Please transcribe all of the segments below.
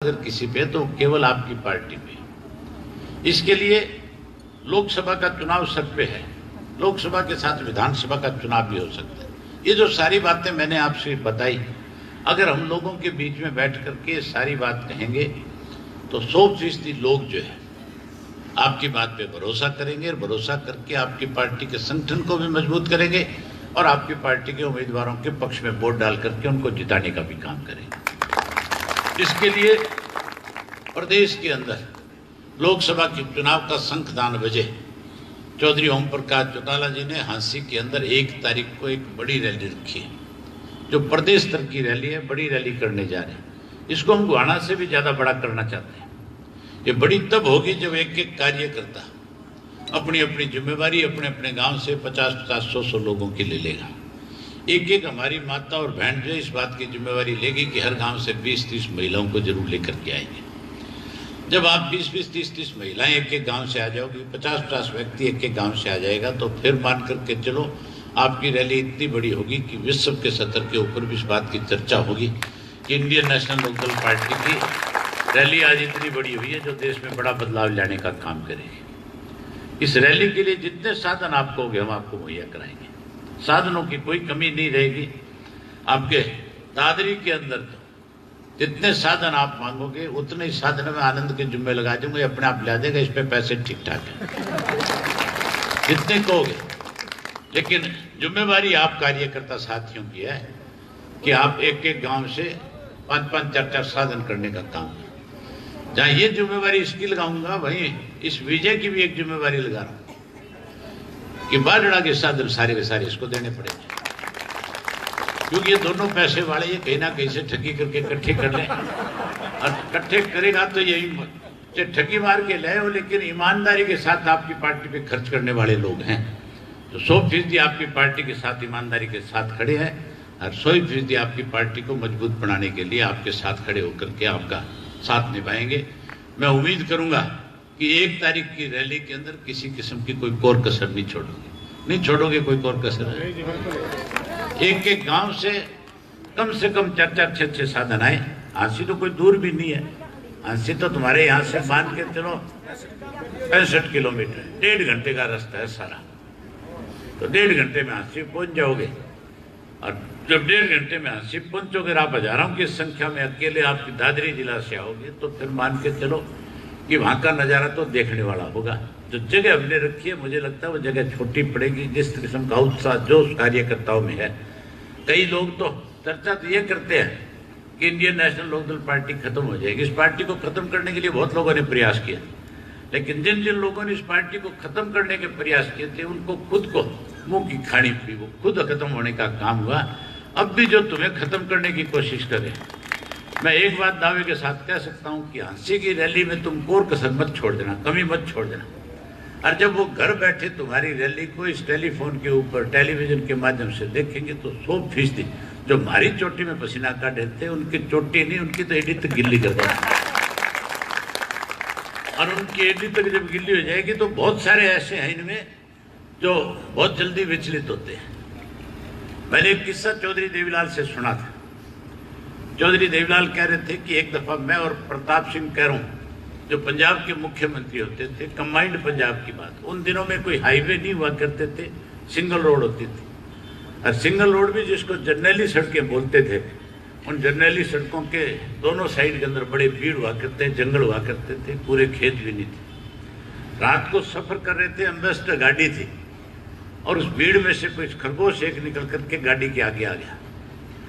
अगर किसी पे तो केवल आपकी पार्टी पे। इसके लिए लोकसभा का चुनाव सर पे है, लोकसभा के साथ विधानसभा का चुनाव भी हो सकता है। ये जो सारी बातें मैंने आपसे बताई, अगर हम लोगों के बीच में बैठ करके सारी बात कहेंगे तो 100% लोग जो है आपकी बात पे भरोसा करेंगे और भरोसा करके आपकी पार्टी के संगठन को भी मजबूत करेंगे और आपकी पार्टी के उम्मीदवारों के पक्ष में वोट डाल करके उनको जिताने का भी काम करेंगे। इसके लिए प्रदेश के अंदर लोकसभा के चुनाव का शंखदान बजे। चौधरी ओम प्रकाश चौटाला जी ने हांसी के अंदर 1 तारीख को एक बड़ी रैली रखी है, जो प्रदेश स्तर की रैली है, बड़ी रैली करने जा रहे हैं। इसको हम गुहाना से भी ज्यादा बड़ा करना चाहते हैं। ये बड़ी तब होगी जब एक एक कार्यकर्ता अपनी अपनी जिम्मेवारी अपने अपने गांव से 50-50, 100-100 लोगों की ले लेगा। एक एक हमारी माता और बहन जो इस बात की जिम्मेवारी लेगी कि हर गांव से 20-30 महिलाओं को जरूर लेकर के आएंगे। जब आप 20-20, 30-30 महिलाएं एक एक गांव से आ जाओगी, 50-50 व्यक्ति एक एक गांव से आ जाएगा, तो फिर मान करके चलो आपकी रैली इतनी बड़ी होगी कि विश्व के सतर के ऊपर भी इस बात की चर्चा होगी कि इंडियन नेशनल लोकदल पार्टी की रैली आज इतनी बड़ी हुई है जो देश में बड़ा बदलाव लाने का काम करेगी। इस रैली के लिए जितने साधन आप कहोगे हम आपको मुहैया कराएंगे। साधनों की कोई कमी नहीं रहेगी। आपके दादरी के अंदर तो जितने साधन आप मांगोगे उतने ही साधन में आनंद के जुम्मे लगा दूंगा, अपने आप ला देगा। इस पे पैसे ठीक ठाक है जितने कहोगे, लेकिन जिम्मेवारी आप कार्यकर्ता साथियों की है कि आप एक एक गांव से 5-5, 4-4 साधन करने का काम है। जहां ये जिम्मेवारी इसकी लगाऊंगा, वहीं इस विजय की भी एक जिम्मेवारी लगा रहा हूं कि बाजड़ा के साधन सारे के सारे इसको देने पड़ेंगे, क्योंकि ये दोनों पैसे वाले ये कहीं ना कहीं से ठगी करके इकट्ठे कर लें, और इकट्ठे करेगा तो यही ठगी मार के ले हो, लेकिन ईमानदारी के साथ आपकी पार्टी पे खर्च करने वाले लोग हैं। तो 100% आपकी पार्टी के साथ ईमानदारी के साथ खड़े हैं और 100% आपकी पार्टी को मजबूत बनाने के लिए आपके साथ खड़े होकर के आपका साथ निभाएंगे। मैं उम्मीद करूंगा कि 1 तारीख की रैली के अंदर किसी किस्म की कोई कोर कसर नहीं छोड़ोगे कोई कोर कसर। एक एक गांव से कम 4-4, 6-6 साधन आए। हांसी तो कोई दूर भी नहीं है, हांसी तो तुम्हारे यहाँ से मान के चलो 65 किलोमीटर, 1.5 घंटे का रास्ता है सारा। तो 1.5 घंटे में हांसी पहुंच जाओगे, और जब 1.5 घंटे में हांसी पहुंचोगे, आप हजारों की संख्या में अकेले आपकी दादरी जिला से आओगे, तो फिर मान के चलो कि वहां का नजारा तो देखने वाला होगा। जो जगह हमने रखी है, मुझे लगता है वो जगह छोटी पड़ेगी। जिस किस्म का उत्साह जोश कार्यकर्ताओं में है, कई लोग तो चर्चा तो ये करते हैं कि इंडियन नेशनल लोकदल पार्टी खत्म हो जाएगी। इस पार्टी को खत्म करने के लिए बहुत लोगों ने प्रयास किया, लेकिन जिन जिन लोगों ने इस पार्टी को खत्म करने के प्रयास किए थे, उनको खुद को मुंह की खानी पड़ी, वो खुद खत्म होने का काम हुआ। अब भी जो तुम्हें खत्म करने की कोशिश करे, मैं एक बात दावे के साथ कह सकता हूं कि हांसी की रैली में तुम कोर कसर मत छोड़ देना, कमी मत छोड़ देना। और जब वो घर बैठे तुम्हारी रैली को इस टेलीफोन के ऊपर, टेलीविजन के माध्यम से देखेंगे, तो 100% जो हमारी चोटी में पसीना काट देते हैं, उनकी चोटी नहीं, उनकी तो एडी तक गिल्ली कर देना। और उनकी एडी तक जब गिल्ली हो जाएगी तो बहुत सारे ऐसे हैं इनमें जो बहुत जल्दी विचलित होते हैं। मैंने एक किस्सा चौधरी देवीलाल से सुना था। चौधरी देवीलाल कह रहे थे कि एक दफा मैं और प्रताप सिंह कैरों, जो पंजाब के मुख्यमंत्री होते थे, कंबाइंड पंजाब की बात, उन दिनों में कोई हाईवे नहीं हुआ करते थे, सिंगल रोड होती थी। और सिंगल रोड भी जिसको जर्नैली सड़कें बोलते थे, उन जर्नैली सड़कों के दोनों साइड के अंदर बड़े भीड़ हुआ करते, जंगल हुआ करते थे, पूरे खेत भी नहीं थे। रात को सफर कर रहे थे, एम्बेसडर गाड़ी थी, और उस भीड़ में से कोई खरगोश एक निकल करके गाड़ी के आगे आ गया,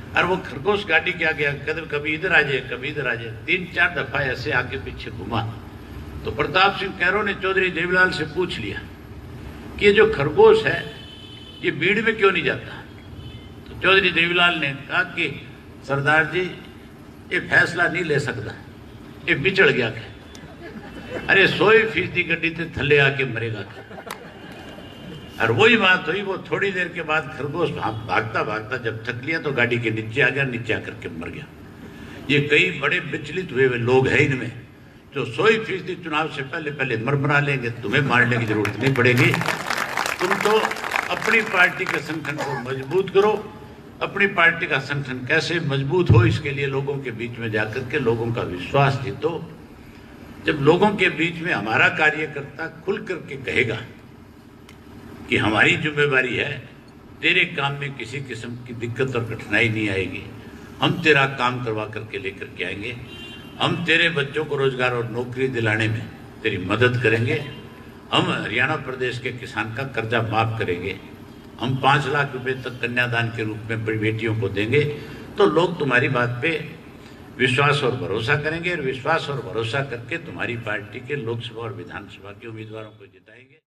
और वो खरगोश गाड़ी के आगे कभी इधर आ जाए, कभी इधर आ जाए, 3-4 दफा ऐसे आगे पीछे घुमा। तो प्रताप सिंह कैरों ने चौधरी देवीलाल से पूछ लिया कि ये जो खरगोश है ये भीड़ में क्यों नहीं जाता। तो चौधरी देवीलाल ने कहा कि सरदार जी, ये फैसला नहीं ले सकता, ये बिछड़ गया। अरे 100% गड्डी से थल्ले आके मरेगा। और वही बात हुई, वो थोड़ी देर के बाद खरगोश भागता भागता जब थक लिया तो गाड़ी के नीचे आ गया, नीचे आकर के मर गया। ये कई बड़े विचलित हुए लोग हैं इनमें, जो 100% चुनाव से पहले मरमरा लेंगे, तुम्हें मारने की जरूरत नहीं पड़ेगी। तुम तो अपनी पार्टी के संगठन को मजबूत करो, अपनी पार्टी का संगठन कैसे मजबूत हो, इसके लिए लोगों के बीच में जाकर के लोगों का विश्वास जीतो। जब लोगों के बीच में हमारा कार्यकर्ता खुल करके कहेगा कि हमारी जिम्मेवारी है, तेरे काम में किसी किस्म की दिक्कत और कठिनाई नहीं आएगी, हम तेरा काम करवा करके लेकर के आएंगे, हम तेरे बच्चों को रोजगार और नौकरी दिलाने में तेरी मदद करेंगे, हम हरियाणा प्रदेश के किसान का कर्जा माफ करेंगे, हम 5 लाख रुपए तक कन्यादान के रूप में बेटियों को देंगे, तो लोग तुम्हारी बात पे विश्वास और भरोसा करेंगे और विश्वास और भरोसा करके तुम्हारी पार्टी के लोकसभा और विधानसभा के उम्मीदवारों को जिताएंगे।